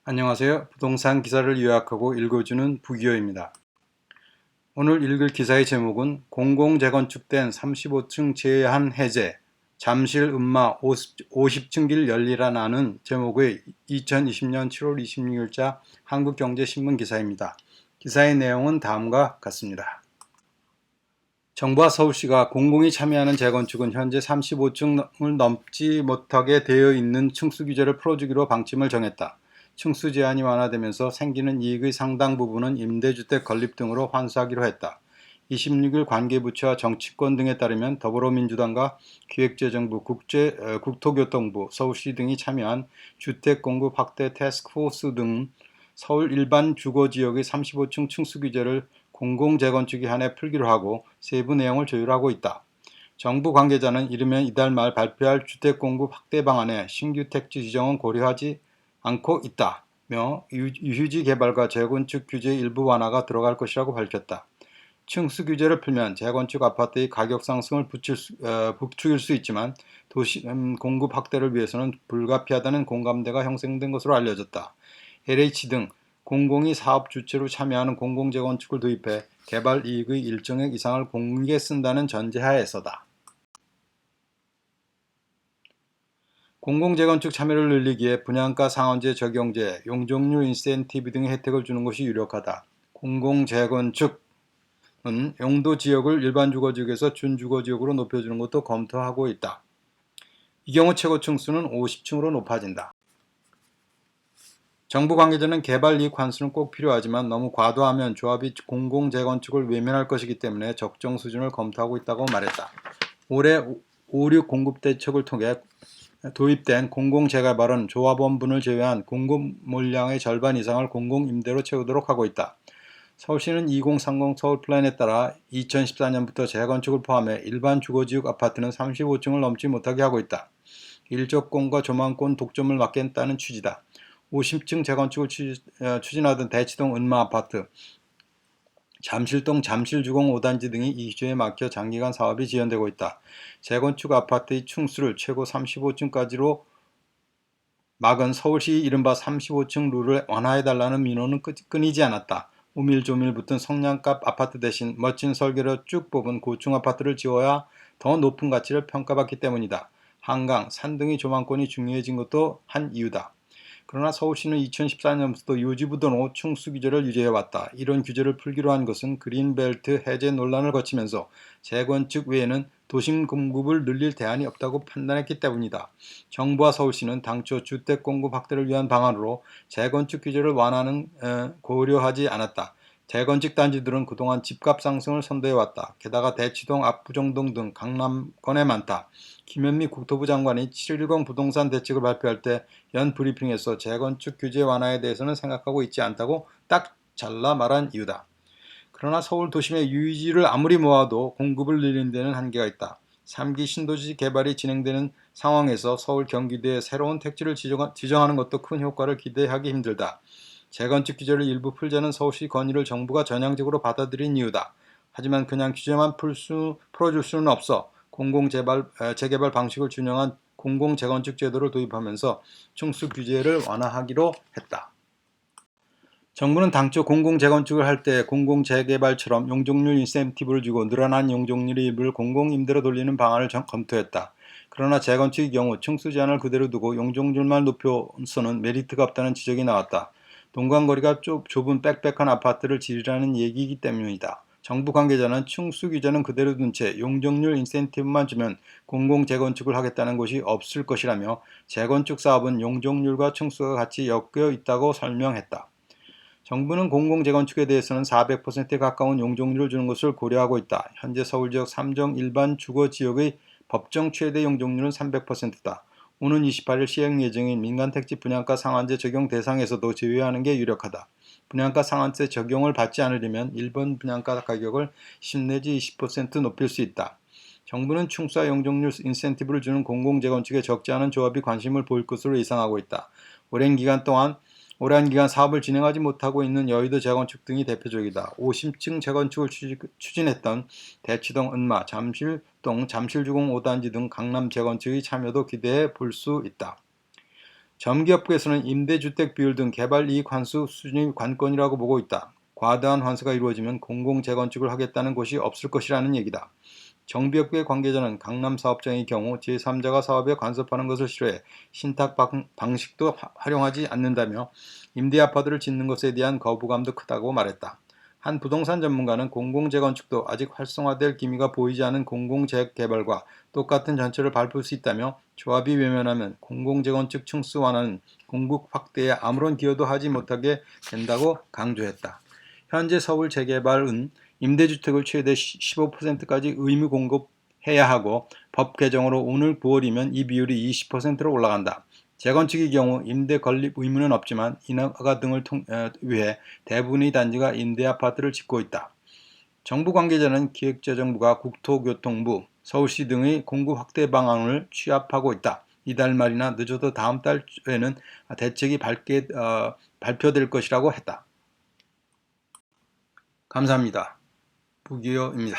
안녕하세요. 부동산 기사를 요약하고 읽어주는 부기호입니다. 오늘 읽을 기사의 제목은 공공재건축된 35층 제한 해제, 잠실 음마 50층 길 열리라는 제목의 2020년 7월 26일자 한국경제신문 기사입니다. 기사의 내용은 다음과 같습니다. 정부와 서울시가 공공이 참여하는 재건축은 현재 35층을 넘지 못하게 되어 있는 층수 규제를 풀어주기로 방침을 정했다. 층수 제한이 완화되면서 생기는 이익의 상당 부분은 임대주택 건립 등으로 환수하기로 했다. 26일 관계부처와 정치권 등에 따르면 더불어민주당과 기획재정부, 국토교통부, 서울시 등이 참여한 주택공급 확대 태스크포스 등 서울 일반 주거지역의 35층 층수 규제를 공공재건축에 한해 풀기로 하고 세부 내용을 조율하고 있다. 정부 관계자는 이르면 이달 말 발표할 주택공급 확대 방안에 신규 택지 지정은 고려하지 않고 있다며 유휴지 개발과 재건축 규제의 일부 완화가 들어갈 것이라고 밝혔다. 층수 규제를 풀면 재건축 아파트의 가격 상승을 부추길 수 있지만 도심 공급 확대를 위해서는 불가피하다는 공감대가 형성된 것으로 알려졌다. LH 등 공공이 사업 주체로 참여하는 공공재건축을 도입해 개발 이익의 일정액 이상을 공익에 쓴다는 전제하에서다. 공공재건축 참여를 늘리기에 분양가 상한제 적용제, 용적률 인센티브 등의 혜택을 주는 것이 유력하다. 공공재건축은 용도 지역을 일반 주거지역에서 준주거지역으로 높여주는 것도 검토하고 있다. 이 경우 최고 층수는 50층으로 높아진다. 정부 관계자는 개발 이익 환수는 꼭 필요하지만 너무 과도하면 조합이 공공재건축을 외면할 것이기 때문에 적정 수준을 검토하고 있다고 말했다. 올해 5.6 공급 대책을 통해 도입된 공공재개발은 조합원분을 제외한 공급 물량의 절반 이상을 공공임대로 채우도록 하고 있다. 서울시는 2030 서울 플랜에 따라 2014년부터 재건축을 포함해 일반 주거지역 아파트는 35층을 넘지 못하게 하고 있다. 일조권과 조망권 독점을 막겠다는 취지다. 50층 재건축을 추진하던 대치동 은마아파트, 잠실동 잠실주공 5단지 등이 이 규제에 막혀 장기간 사업이 지연되고 있다. 재건축 아파트의 층수를 최고 35층까지로 막은 서울시 이른바 35층 룰을 완화해달라는 민원은 끊이지 않았다. 오밀조밀 붙은 성냥갑 아파트 대신 멋진 설계로 쭉 뽑은 고층 아파트를 지어야 더 높은 가치를 평가받기 때문이다. 한강, 산 등의 조망권이 중요해진 것도 한 이유다. 그러나 서울시는 2014년부터 요지부동으로 층수 규제를 유지해왔다. 이런 규제를 풀기로 한 것은 그린벨트 해제 논란을 거치면서 재건축 외에는 도심 공급을 늘릴 대안이 없다고 판단했기 때문이다. 정부와 서울시는 당초 주택 공급 확대를 위한 방안으로 재건축 규제를 완화는 고려하지 않았다. 재건축 단지들은 그동안 집값 상승을 선도해왔다. 게다가 대치동, 압구정동 등 강남권에 많다. 김현미 국토부 장관이 7.10 부동산 대책을 발표할 때 연 브리핑에서 재건축 규제 완화에 대해서는 생각하고 있지 않다고 딱 잘라 말한 이유다. 그러나 서울 도심의 유지를 아무리 모아도 공급을 늘리는 데는 한계가 있다. 3기 신도시 개발이 진행되는 상황에서 서울 경기도에 새로운 택지를 지정하는 것도 큰 효과를 기대하기 힘들다. 재건축 규제를 일부 풀자는 서울시 건의를 정부가 전향적으로 받아들인 이유다. 하지만 그냥 규제만 풀어줄 수는 없어. 재개발 방식을 준용한 공공재건축 제도를 도입하면서 층수 규제를 완화하기로 했다. 정부는 당초 공공재건축을 할 때 공공재개발처럼 용적률 인센티브를 주고 늘어난 용적률의 일부를 공공임대로 돌리는 방안을 검토했다. 그러나 재건축의 경우 층수 제한을 그대로 두고 용적률만 높여서는 메리트가 없다는 지적이 나왔다. 동간거리가 좁은 빽빽한 아파트를 지으라는 얘기이기 때문이다. 정부 관계자는 층수 규제는 그대로 둔 채 용적률 인센티브만 주면 공공재건축을 하겠다는 곳이 없을 것이라며 재건축 사업은 용적률과 층수가 같이 엮여 있다고 설명했다. 정부는 공공재건축에 대해서는 400%에 가까운 용적률을 주는 것을 고려하고 있다. 현재 서울지역 3정 일반 주거지역의 법정 최대 용적률은 300%다. 오는 28일 시행 예정인 민간택지 분양가 상한제 적용 대상에서도 제외하는 게 유력하다. 분양가 상한제 적용을 받지 않으려면 일반 분양가 가격을 10 내지 20% 높일 수 있다. 정부는 층수와 용적률 인센티브를 주는 공공재건축에 적지 않은 조합이 관심을 보일 것으로 예상하고 있다. 오랜 기간 사업을 진행하지 못하고 있는 여의도 재건축 등이 대표적이다. 50층 재건축을 추진했던 대치동 은마, 잠실동 잠실주공 5단지 등 강남 재건축의 참여도 기대해 볼 수 있다. 점기업부에서는 임대주택 비율 등 개발이익 환수 수준이 관건이라고 보고 있다. 과다한 환수가 이루어지면 공공재건축을 하겠다는 곳이 없을 것이라는 얘기다. 정비업계의 관계자는 강남 사업장의 경우 제3자가 사업에 간섭하는 것을 싫어해 신탁 방식도 활용하지 않는다며 임대아파트를 짓는 것에 대한 거부감도 크다고 말했다. 한 부동산 전문가는 공공재건축도 아직 활성화될 기미가 보이지 않은 공공재개발과 똑같은 전철을 밟을 수 있다며 조합이 외면하면 공공재건축 층수 완화는 공급 확대에 아무런 기여도 하지 못하게 된다고 강조했다. 현재 서울 재개발은 임대주택을 최대 15%까지 의무 공급해야 하고 법 개정으로 오늘 9월이면 이 비율이 20%로 올라간다. 재건축의 경우 임대 건립 의무는 없지만 인허가 등을 위해 대부분의 단지가 임대아파트를 짓고 있다. 정부 관계자는 기획재정부가 국토교통부, 서울시 등의 공급 확대 방안을 취합하고 있다. 이달 말이나 늦어도 다음 달에는 대책이 발표될 것이라고 했다. 감사합니다. 부기호입니다.